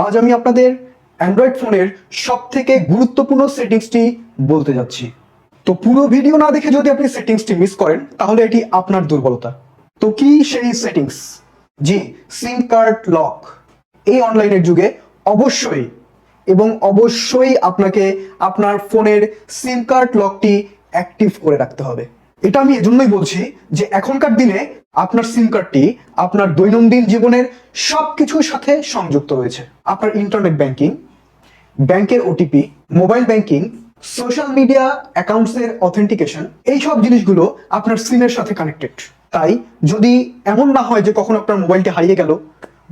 আজ আমি আপনাদের অ্যান্ড্রয়েড ফোনের সবথেকে গুরুত্বপূর্ণ সেটিংসটি বলতে যাচ্ছি। তো পুরো ভিডিও না দেখে যদি আপনি সেটিংসটি মিস করেন তাহলে এটি আপনার দুর্বলতা। তো কি সেই সেটিংস? জি, সিম কার্ড লক। এই অনলাইনের যুগে অবশ্যই এবং অবশ্যই আপনাকে আপনার ফোনের সিম কার্ড লকটি অ্যাক্টিভ করে রাখতে হবে। এটা আমি এজন্যই বলছি যে এখনকার দিনে আপনার সিম কার্ডটি আপনার দৈনন্দিন জীবনের সবকিছুর সাথে সংযুক্ত রয়েছে। আপনার ইন্টারনেট ব্যাংকিং, ব্যাংকের OTP, mobile banking, social media অ্যাকাউন্টসের অথেন্টিকেশন, এই সব জিনিসগুলো আপনার সিমের সাথে কানেক্টেড। তাই যদি এমন না হয় যে কখনো আপনার মোবাইলটি হারিয়ে গেল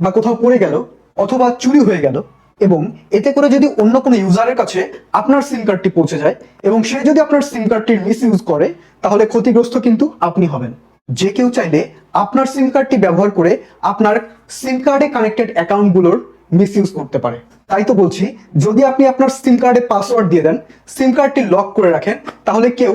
বা কোথাও পড়ে গেল অথবা চুরি হয়ে গেল এবং এতে করে যদি অন্য কোনো ইউজারের কাছে আপনার সিম কার্ডটি পৌঁছে যায় এবং সে যদি আপনার সিম কার্ডটির মিস ইউজ করে, তাহলে ক্ষতিগ্রস্ত কিন্তু আপনি হবেন। যে কেউ চাইলে আপনার সিম কার্ডটি ব্যবহার করে আপনার সিম কার্ডে কানেক্টেড অ্যাকাউন্টগুলোর মিস ইউজ করতে পারে। তাই তো বলছি, যদি আপনি আপনার সিম কার্ডে পাসওয়ার্ড দিয়ে দেন, সিম কার্ডটি লক করে রাখেন, তাহলে কেউ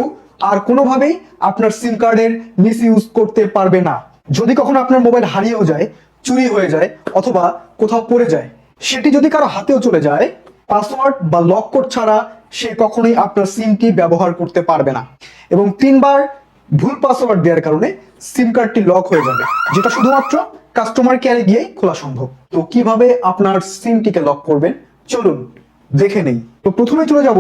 আর কোনোভাবেই আপনার সিম কার্ডের মিস ইউজ করতে পারবে না। যদি কখনো আপনার মোবাইল হারিয়েও যায়, চুরি হয়ে যায় অথবা কোথাও পড়ে যায়, সেটি যদি কারো হাতেও চলে যায়, পাসওয়ার্ড বা লক কোড ছাড়া সে কখনোই আপনার সিমটি ব্যবহার করতে পারবে না। এবং 3বার ভুল পাসওয়ার্ড দেওয়ার কারণে সিম কার্ডটি লক হয়ে যাবে, যেটা শুধুমাত্র কাস্টমার কেয়ারে গিয়েই খোলা সম্ভব। তো কিভাবে আপনার সিমটিকে লক করবেন চলুন দেখে নেই। তো প্রথমে চলে যাব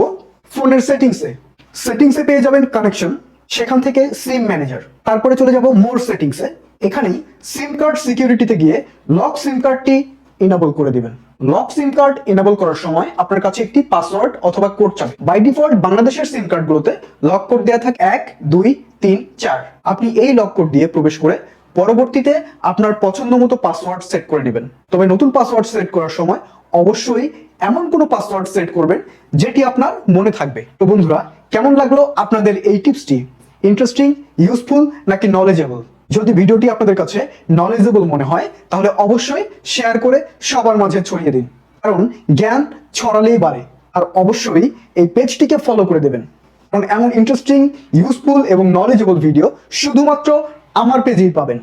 ফোনের সেটিংসে পেয়ে যাবেন কানেকশন, সেখান থেকে সিম ম্যানেজার, তারপরে চলে যাব মোর সেটিংসে। এখানেই সিম কার্ড সিকিউরিটিতে গিয়ে লক সিম কার্ডটি ইনেবল করে দিবেন। লক সিম কার্ড ইনেবল করার সময় আপনার কাছে একটি পাসওয়ার্ড অথবা কোড চাবে। বাই ডিফল্ট বাংলাদেশের সিম কার্ডগুলোতে লক কোড দেওয়া থাকে 1 2 3 4। আপনি এই লক কোড দিয়ে প্রবেশ করে পরবর্তীতে আপনার পছন্দ মতো পাসওয়ার্ড সেট করে নেবেন। তবে নতুন পাসওয়ার্ড সেট করার সময় অবশ্যই এমন কোনো পাসওয়ার্ড সেট করবেন যেটি আপনার মনে থাকবে। তো বন্ধুরা, কেমন লাগলো আপনাদের এই টিপসটি? ইন্টারেস্টিং, ইউজফুল নাকি নলেজেবল? যদি ভিডিওটি আপনাদের কাছে নলেজেবল মনে হয় তাহলে অবশ্যই শেয়ার করে সবার মাঝে ছড়িয়ে দিন, কারণ জ্ঞান ছড়ালেই বাড়ে। আর অবশ্যই এই পেজটিকে ফলো করে দেবেন, কারণ এমন ইন্টারেস্টিং, ইউজফুল এবং নলেজেবল ভিডিও শুধুমাত্র আমার পেজেই পাবেন।